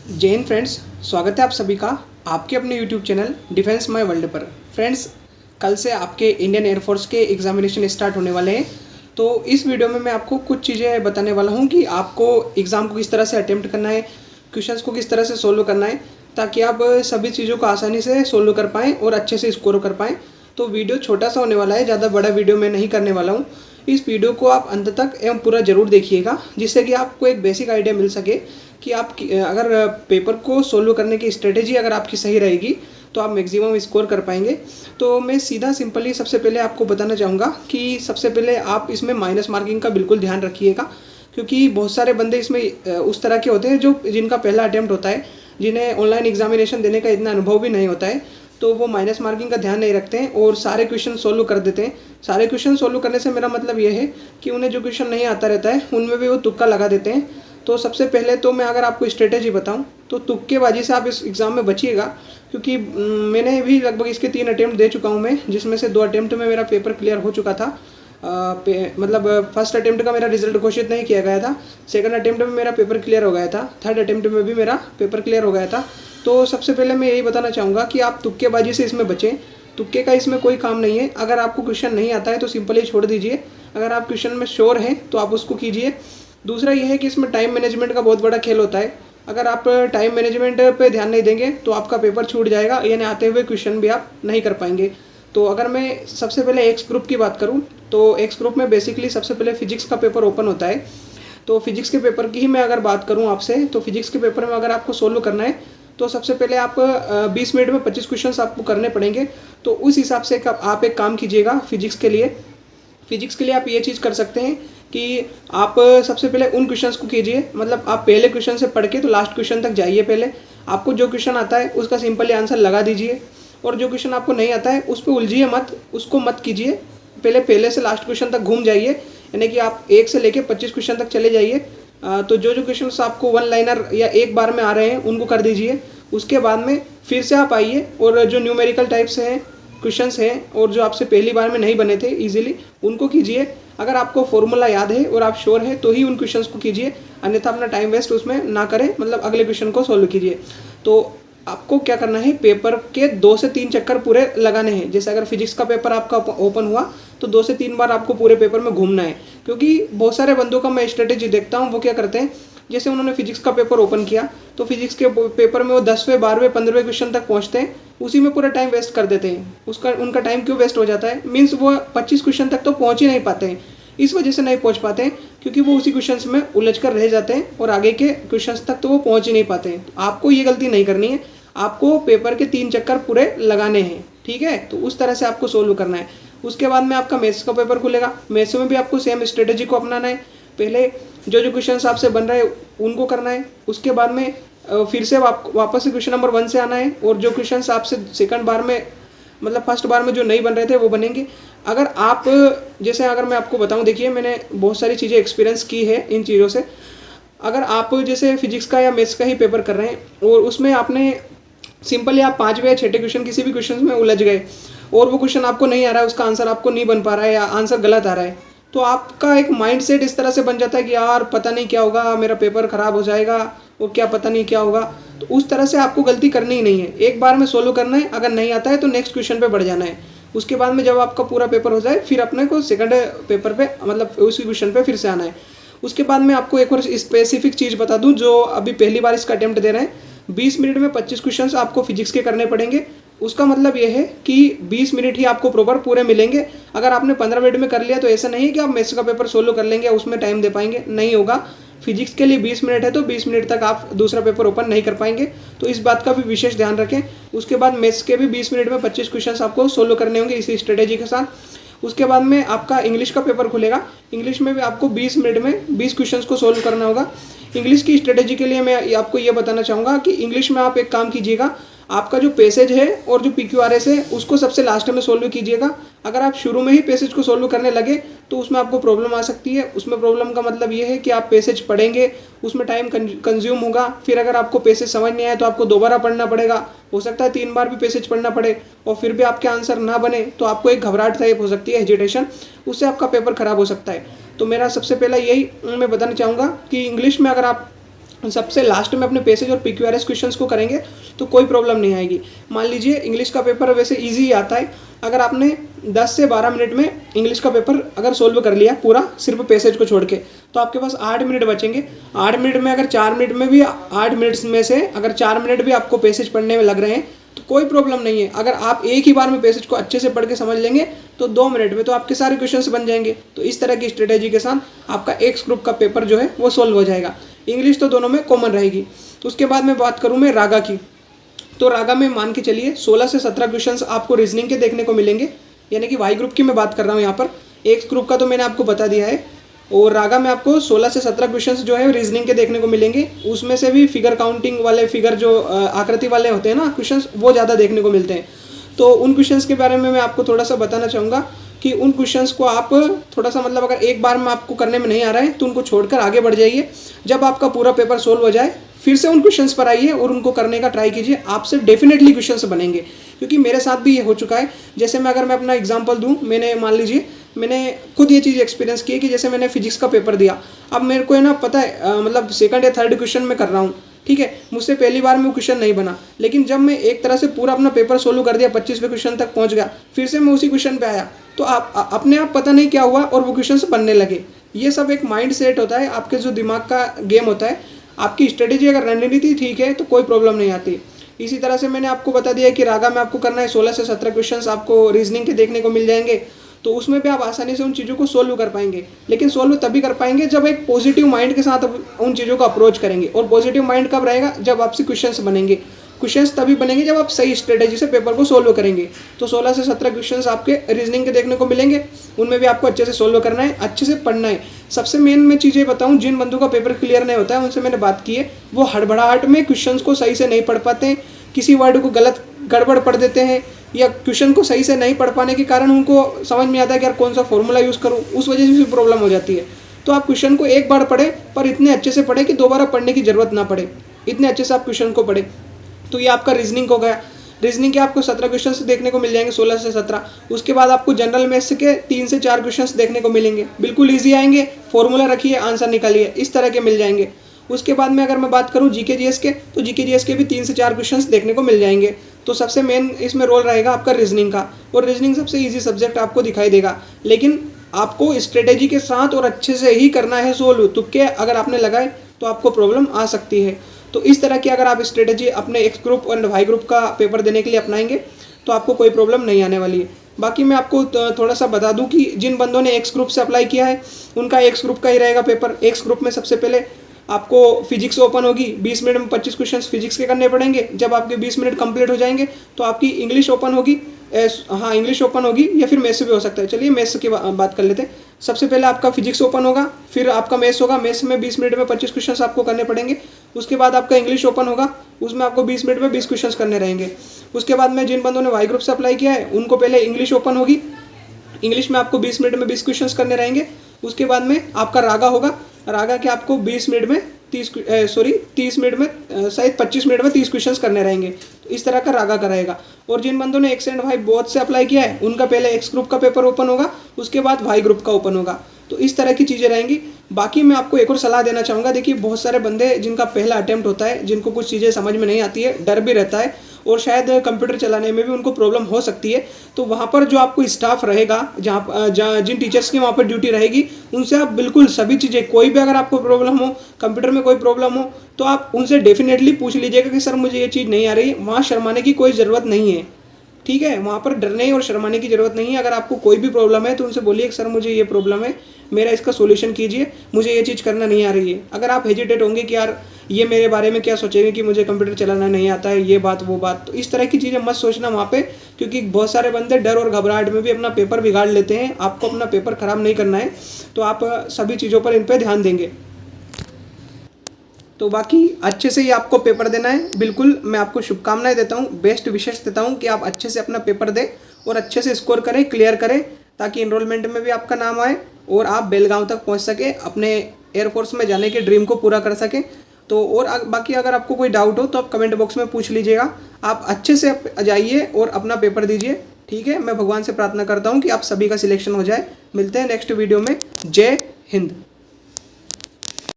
जय हिंद फ्रेंड्स। स्वागत है आप सभी का आपके अपने YouTube channel defence my world पर। फ्रेंड्स, कल से आपके इंडियन एयरफोर्स के एग्जामिनेशन स्टार्ट होने वाले हैं। तो इस वीडियो में मैं आपको कुछ चीज़ें बताने वाला हूं कि आपको एग्ज़ाम को किस तरह से अटेम्प्ट करना है, क्वेश्चंस को किस तरह से सोल्व करना है, ताकि आप सभी चीज़ों को आसानी से सोल्व कर पाएँ और अच्छे से स्कोर कर पाएँ। तो वीडियो छोटा सा होने वाला है, ज़्यादा बड़ा वीडियो मैं नहीं करने वाला हूँ। इस वीडियो को आप अंत तक एवं पूरा ज़रूर देखिएगा, जिससे कि आपको एक बेसिक आइडिया मिल सके कि आप अगर पेपर को सोल्व करने की स्ट्रेटेजी अगर आपकी सही रहेगी तो आप मैक्सिमम स्कोर कर पाएंगे। तो मैं सीधा सिंपली सबसे पहले आपको बताना चाहूँगा कि सबसे पहले आप इसमें माइनस मार्किंग का बिल्कुल ध्यान रखिएगा, क्योंकि बहुत सारे बंदे इसमें उस तरह के होते हैं जो जिनका पहला अटैम्प्ट होता है, जिन्हें ऑनलाइन एग्जामिनेशन देने का इतना अनुभव भी नहीं होता है, तो वो माइनस मार्किंग का ध्यान नहीं रखते हैं और सारे क्वेश्चन सोल्व कर देते हैं। सारे क्वेश्चन सोल्व करने से मेरा मतलब ये है कि उन्हें जो क्वेश्चन नहीं आता रहता है उनमें भी वो तुक्का लगा देते हैं। तो सबसे पहले तो मैं अगर आपको स्ट्रेटेजी बताऊं तो तुक्केबाजी से आप इस एग्ज़ाम में बचिएगा, क्योंकि मैंने भी लगभग इसके 3 अटैम्प्ट दे चुका हूं मैं, जिसमें से 2 अटैम्प्ट में मेरा पेपर क्लियर हो चुका था। मतलब फर्स्ट अटैम्प्ट का मेरा रिजल्ट घोषित नहीं किया गया था, सेकंड अटैम्प्ट में मेरा पेपर क्लियर हो गया था, थर्ड अटैम्प्ट में भी मेरा पेपर क्लियर हो गया था। तो सबसे पहले मैं यही बताना चाहूँगा कि आप तुक्केबाजी से इसमें बचें। तुक्के का इसमें कोई काम नहीं है। अगर आपको क्वेश्चन नहीं आता है तो सिंपली छोड़ दीजिए। अगर आप क्वेश्चन में श्योर हैं तो आप उसको कीजिए। दूसरा यह है कि इसमें टाइम मैनेजमेंट का बहुत बड़ा खेल होता है। अगर आप टाइम मैनेजमेंट पे ध्यान नहीं देंगे तो आपका पेपर छूट जाएगा, यानी आते हुए क्वेश्चन भी आप नहीं कर पाएंगे। तो अगर मैं सबसे पहले एक्स ग्रुप की बात करूं तो एक्स ग्रुप में बेसिकली सबसे पहले फिजिक्स का पेपर ओपन होता है। तो फिजिक्स के पेपर की ही मैं अगर बात करूं आपसे, तो फिजिक्स के पेपर में अगर आपको सोल्व करना है तो सबसे पहले आप 20 मिनट में 25 क्वेश्चन आपको करने पड़ेंगे। तो उस हिसाब से आप एक काम कीजिएगा। फिजिक्स के लिए आप ये चीज़ कर सकते हैं कि आप सबसे पहले उन क्वेश्चंस को कीजिए, मतलब आप पहले क्वेश्चन से पढ़ के तो लास्ट क्वेश्चन तक जाइए। पहले आपको जो क्वेश्चन आता है उसका सिंपली आंसर लगा दीजिए, और जो क्वेश्चन आपको नहीं आता है उस पर उलझिए मत, उसको मत कीजिए। पहले से लास्ट क्वेश्चन तक घूम जाइए, यानी कि आप 1 से लेकर 25 क्वेश्चन तक चले जाइए। तो जो क्वेश्चन आपको वन लाइनर या एक बार में आ रहे हैं उनको कर दीजिए। उसके बाद में फिर से आप आइए और जो न्यूमेरिकल टाइप्स हैं क्वेश्चंस हैं और जो आपसे पहली बार में नहीं बने थे इजीली, उनको कीजिए। अगर आपको फॉर्मूला याद है और आप श्योर हैं तो ही उन क्वेश्चंस को कीजिए, अन्यथा अपना टाइम वेस्ट उसमें ना करें, मतलब अगले क्वेश्चन को सॉल्व कीजिए। तो आपको क्या करना है, पेपर के 2 से 3 चक्कर पूरे लगाने हैं। जैसे अगर फिजिक्स का पेपर आपका ओपन हुआ तो 2 से 3 बार आपको पूरे पेपर में घूमना है, क्योंकि बहुत सारे बंदों का मैं स्ट्रेटेजी देखता हूँ, वो क्या करते हैं, जैसे उन्होंने फिजिक्स का पेपर ओपन किया तो फिजिक्स के पेपर में वो 10वें 12वें 15वें क्वेश्चन तक पहुँचते हैं, उसी में पूरा टाइम वेस्ट कर देते हैं। उनका टाइम क्यों वेस्ट हो जाता है, मीन्स वो 25 क्वेश्चन तक तो पहुँच ही नहीं पाते हैं। इस वजह से नहीं पहुँच पाते हैं क्योंकि वो उसी क्वेश्चन में उलझ कर रह जाते हैं और आगे के क्वेश्चन तक तो वो पहुँच ही नहीं पाते हैं। तो आपको ये गलती नहीं करनी है, आपको पेपर के 3 चक्कर पूरे लगाने हैं, ठीक है। तो उस तरह से आपको सोल्व करना है। उसके बाद में आपका मैथ्स का पेपर खुलेगा। मैथ्स में भी आपको सेम स्ट्रेटेजी को अपनाना है। पहले जो क्वेश्चन आपसे बन रहे हैं उनको करना है। उसके बाद में फिर से वापस से क्वेश्चन नंबर 1 से आना है, और जो क्वेश्चन आपसे सेकंड बार में, मतलब फर्स्ट बार में जो नहीं बन रहे थे वो बनेंगे। अगर आप, जैसे अगर मैं आपको बताऊं, देखिए मैंने बहुत सारी चीज़ें एक्सपीरियंस की है इन चीज़ों से। अगर आप जैसे फिजिक्स का या मैथ्स का ही पेपर कर रहे हैं और उसमें आपने सिंपली आप 5वें या 6ठे क्वेश्चन किसी भी क्वेश्चन में उलझ गए और वो क्वेश्चन आपको नहीं आ रहा है, उसका आंसर आपको नहीं बन पा रहा है या आंसर गलत आ रहा है, तो आपका एक माइंडसेट इस तरह से बन जाता है कि यार पता नहीं क्या होगा, मेरा पेपर ख़राब हो जाएगा और क्या पता नहीं क्या होगा। तो उस तरह से आपको गलती करनी ही नहीं है। एक बार में सोल्व करना है, अगर नहीं आता है तो नेक्स्ट क्वेश्चन पे बढ़ जाना है। उसके बाद में जब आपका पूरा पेपर हो जाए फिर अपने को सेकंड पेपर पे, मतलब उसी क्वेश्चन पे फिर से आना है। उसके बाद में आपको एक और स्पेसिफिक चीज़ बता दूं, जो अभी पहली बार इसका अटेम्प्ट दे रहे हैं, 20 मिनट में 25 क्वेश्चन आपको फिजिक्स के करने पड़ेंगे। उसका मतलब ये है कि 20 मिनट ही आपको प्रॉपर पूरे मिलेंगे। अगर आपने 15 मिनट में कर लिया तो ऐसा नहीं है कि आप मैथ्स का पेपर सोल्व कर लेंगे, उसमें टाइम दे पाएंगे, नहीं होगा। फिजिक्स के लिए 20 मिनट है तो 20 मिनट तक आप दूसरा पेपर ओपन नहीं कर पाएंगे, तो इस बात का भी विशेष ध्यान रखें। उसके बाद मैथ्स के भी 20 मिनट में 25 क्वेश्चन आपको सोल्व करने होंगे इसी स्ट्रेटेजी के साथ। उसके बाद में आपका इंग्लिश का पेपर खुलेगा। इंग्लिश में भी आपको 20 मिनट में 20 क्वेश्चन को सोल्व करना होगा। इंग्लिश की स्ट्रेटेजी के लिए मैं आपको ये बताना चाहूँगा कि इंग्लिश में आप एक काम कीजिएगा, आपका जो पैसेज है और जो PQRS है उसको सबसे लास्ट में सोल्व कीजिएगा। अगर आप शुरू में ही पैसेज को सोल्व करने लगे तो उसमें आपको प्रॉब्लम आ सकती है। उसमें प्रॉब्लम का मतलब ये है कि आप पैसेज पढ़ेंगे, उसमें टाइम कंज्यूम होगा, फिर अगर आपको पैसेज समझ नहीं आए तो आपको दोबारा पढ़ना पड़ेगा, हो सकता है 3 बार भी पैसेज पढ़ना पड़े, और फिर भी आपके आंसर ना बने तो आपको एक घबराहट टाइप हो सकती है, हेजिटेशन, उससे आपका पेपर खराब हो सकता है। तो मेरा सबसे पहला यही मैं बताना चाहूँगा कि इंग्लिश में अगर आप सबसे लास्ट में अपने पैसेज और PQRS क्वेश्चंस को करेंगे तो कोई प्रॉब्लम नहीं आएगी। मान लीजिए इंग्लिश का पेपर वैसे इजी ही आता है, अगर आपने 10 से 12 मिनट में इंग्लिश का पेपर अगर सोल्व कर लिया पूरा सिर्फ पैसेज को छोड़ के, तो आपके पास 8 मिनट बचेंगे। 8 मिनट में अगर 4 मिनट में भी 8 मिनट्स में से अगर 4 मिनट भी आपको पैसेज पढ़ने में लग रहे हैं तो कोई प्रॉब्लम नहीं है। अगर आप एक ही बार में पैसेज को अच्छे से पढ़ के समझ लेंगे तो 2 मिनट में तो आपके सारे क्वेश्चंस बन जाएंगे। तो इस तरह की स्ट्रेटेजी के साथ आपका एक्स ग्रुप का पेपर जो है वो सोल्व हो जाएगा। इंग्लिश तो दोनों में कॉमन रहेगी। तो उसके बाद में बात करूँ मैं रागा की, तो रागा में मान के चलिए 16 से 17 क्वेश्चंस आपको रीजनिंग के देखने को मिलेंगे, यानी कि वाई ग्रुप की मैं बात कर रहा हूँ यहाँ पर। एक्स ग्रुप का तो मैंने आपको बता दिया है। और रागा में आपको 16 से 17 क्वेश्चंस जो है रीजनिंग के देखने को मिलेंगे। उसमें से भी फिगर काउंटिंग वाले, फिगर जो आकृति वाले होते हैं ना क्वेश्चंस, वो ज़्यादा देखने को मिलते हैं। तो उन क्वेश्चंस के बारे में मैं आपको थोड़ा सा बताना चाहूँगा कि उन क्वेश्चंस को आप थोड़ा सा मतलब अगर एक बार में आपको करने में नहीं आ रहा है तो उनको छोड़कर आगे बढ़ जाइए। जब आपका पूरा पेपर सोल्व हो जाए फिर से उन क्वेश्चंस पर आइए और उनको करने का ट्राई कीजिए, आपसे डेफिनेटली क्वेश्चंस बनेंगे। क्योंकि मेरे साथ भी ये हो चुका है। जैसे मैं अगर मैं अपना एग्जांपल दूं, मैंने मान लीजिए मैंने खुद ये चीज़ एक्सपीरियंस की है कि जैसे मैंने फिजिक्स का पेपर दिया, अब मेरे को है ना पता है मतलब सेकंड या थर्ड क्वेश्चन में कर रहा हूँ, ठीक है, मुझसे पहली बार में वो क्वेश्चन नहीं बना, लेकिन जब मैं एक तरह से पूरा अपना पेपर सोल्व कर दिया, 25वें क्वेश्चन तक पहुँच गया, फिर से मैं उसी क्वेश्चन पर आया, तो आप अपने आप पता नहीं क्या हुआ और वो क्वेश्चन बनने लगे। ये सब एक माइंड सेट होता है, आपके जो दिमाग का गेम होता है। आपकी स्ट्रेटेजी अगर रणनीति ठीक है तो कोई प्रॉब्लम नहीं आती। इसी तरह से मैंने आपको बता दिया कि रागा में आपको करना है 16 से 17 क्वेश्चंस आपको रीजनिंग के देखने को मिल जाएंगे। तो उसमें भी आप आसानी से उन चीज़ों को सोल्व कर पाएंगे, लेकिन सोल्व तभी कर पाएंगे जब एक पॉजिटिव माइंड के साथ उन चीज़ों को अप्रोच करेंगे। और पॉजिटिव माइंड कब रहेगा? जब आपसे क्वेश्चंस बनेंगे। क्वेश्चंस तभी बनेंगे जब आप सही स्ट्रेटेजी से पेपर को सोल्व करेंगे। तो 16 से 17 क्वेश्चंस आपके रीजनिंग के देखने को मिलेंगे, उनमें भी आपको अच्छे से सोल्व करना है, अच्छे से पढ़ना है। सबसे मेन मैं चीज़ें बताऊं, जिन बंदों का पेपर क्लियर नहीं होता है उनसे मैंने बात की है, वो हड़बड़ाहट में क्वेश्चंस को सही से नहीं पढ़ पाते हैं, किसी वर्ड को गलत गड़बड़ पढ़ देते हैं, या क्वेश्चन को सही से नहीं पढ़ पाने के कारण उनको समझ में आता है कि यार कौन सा फॉर्मूला यूज़ करूँ, उस वजह से भी प्रॉब्लम हो जाती है। तो आप क्वेश्चन को एक बार पढ़े, पर इतने अच्छे से पढ़े कि दोबारा पढ़ने की जरूरत ना पड़े, इतने अच्छे से आप क्वेश्चन को पढ़े। तो ये आपका रीजनिंग हो गया। रीजनिंग के आपको 17 क्वेश्चंस देखने को मिल जाएंगे, 16 से 17। उसके बाद आपको जनरल मैथ्स के 3 से 4 क्वेश्चंस देखने को मिलेंगे, बिल्कुल इजी आएंगे, फॉर्मूला रखिए, आंसर निकालिए, इस तरह के मिल जाएंगे। उसके बाद में अगर मैं बात करूं जीके जीएस के, तो जीके जीएस के भी 3 से 4 क्वेश्चंस देखने को मिल जाएंगे। तो सबसे मेन इसमें रोल रहेगा आपका रीजनिंग का, और रीजनिंग सबसे ईजी सब्जेक्ट आपको दिखाई देगा। लेकिन आपको स्ट्रेटेजी के साथ और अच्छे से ही करना है सोल्व। तुक्के अगर आपने लगाए तो आपको प्रॉब्लम आ सकती है। तो इस तरह की अगर आप स्ट्रेटेजी अपने एक्स ग्रुप और वाई ग्रुप का पेपर देने के लिए अपनाएंगे तो आपको कोई प्रॉब्लम नहीं आने वाली है। बाकी मैं आपको थोड़ा सा बता दूं कि जिन बंदों ने एक्स ग्रुप से अप्लाई किया है उनका एक्स ग्रुप का ही रहेगा पेपर। एक्स ग्रुप में सबसे पहले आपको फिजिक्स ओपन होगी, 20 मिनट में 25 क्वेश्चन फिजिक्स के करने पड़ेंगे। जब आपके 20 मिनट कंप्लीट हो जाएंगे तो आपकी इंग्लिश ओपन होगी, हाँ इंग्लिश ओपन होगी, या फिर मैथ्स भी हो सकता है। चलिए मैथ्स की बात कर लेते हैं। सबसे पहले आपका फिजिक्स ओपन होगा, फिर आपका मैथ्स होगा। मैथ्स में 20 मिनट में 25 क्वेश्चंस आपको करने पड़ेंगे। उसके बाद आपका इंग्लिश ओपन होगा, उसमें आपको 20 मिनट में 20 क्वेश्चंस करने रहेंगे। उसके बाद में जिन बंदों ने वाई ग्रुप से अप्लाई किया है उनको पहले इंग्लिश ओपन होगी, इंग्लिश में आपको 20 मिनट में 20 क्वेश्चंस करने रहेंगे। उसके बाद में आपका रागा होगा, रागा के आपको 20 मिनट में 30 मिनट में शायद 25 मिनट में 30 क्वेश्चंस करने रहेंगे। तो इस तरह का रागा का रहेगा। और जिन बंदों ने एक्स एंड वाई बोथ से अप्लाई किया है उनका पहले एक्स ग्रुप का पेपर ओपन होगा, उसके बाद वाई ग्रुप का ओपन होगा। तो इस तरह की चीज़ें रहेंगी। बाकी मैं आपको एक और सलाह देना चाहूँगा। देखिए बहुत सारे बंदे जिनका पहला अटेम्प्ट होता है, जिनको कुछ चीज़ें समझ में नहीं आती है, डर भी रहता है, और शायद कंप्यूटर चलाने में भी उनको प्रॉब्लम हो सकती है। तो वहाँ पर जो आपको स्टाफ रहेगा, जहाँ जिन टीचर्स की वहाँ पर ड्यूटी रहेगी, उनसे आप बिल्कुल सभी चीज़ें, कोई भी अगर आपको प्रॉब्लम हो, कंप्यूटर में कोई प्रॉब्लम हो, तो आप उनसे डेफिनेटली पूछ लीजिएगा कि सर मुझे ये चीज़ नहीं आ रही। वहाँ शर्माने की कोई ज़रूरत नहीं है, ठीक है। वहाँ पर डरने और शर्माने की ज़रूरत नहीं है। अगर आपको कोई भी प्रॉब्लम है तो उनसे बोलिए कि सर मुझे ये प्रॉब्लम है, मेरा इसका सोल्यूशन कीजिए, मुझे ये चीज़ करना नहीं आ रही है। अगर आप हेजिटेट होंगे कि यार ये मेरे बारे में क्या सोचेंगे कि मुझे कंप्यूटर चलाना नहीं आता है, ये बात वो बात, तो इस तरह की चीज़ें मत सोचना वहाँ पे, क्योंकि बहुत सारे बंदे डर और घबराहट में भी अपना पेपर बिगाड़ लेते हैं। आपको अपना पेपर ख़राब नहीं करना है, तो आप सभी चीज़ों पर इन पर ध्यान देंगे। तो बाकी अच्छे से ही आपको पेपर देना है। बिल्कुल मैं आपको शुभकामनाएं देता हूँ, बेस्ट विशेष देता हूँ कि आप अच्छे से अपना पेपर दें और अच्छे से स्कोर करें, क्लियर करें, ताकि इनरोलमेंट में भी आपका नाम आए और आप बेलगांव तक पहुँच सके, अपने एयरफोर्स में जाने के ड्रीम को पूरा कर सकें। तो और बाकी अगर आपको कोई डाउट हो तो आप कमेंट बॉक्स में पूछ लीजिएगा। आप अच्छे से जाइए और अपना पेपर दीजिए, ठीक है। मैं भगवान से प्रार्थना करता हूँ कि आप सभी का सिलेक्शन हो जाए। मिलते हैं नेक्स्ट वीडियो में। जय हिंद।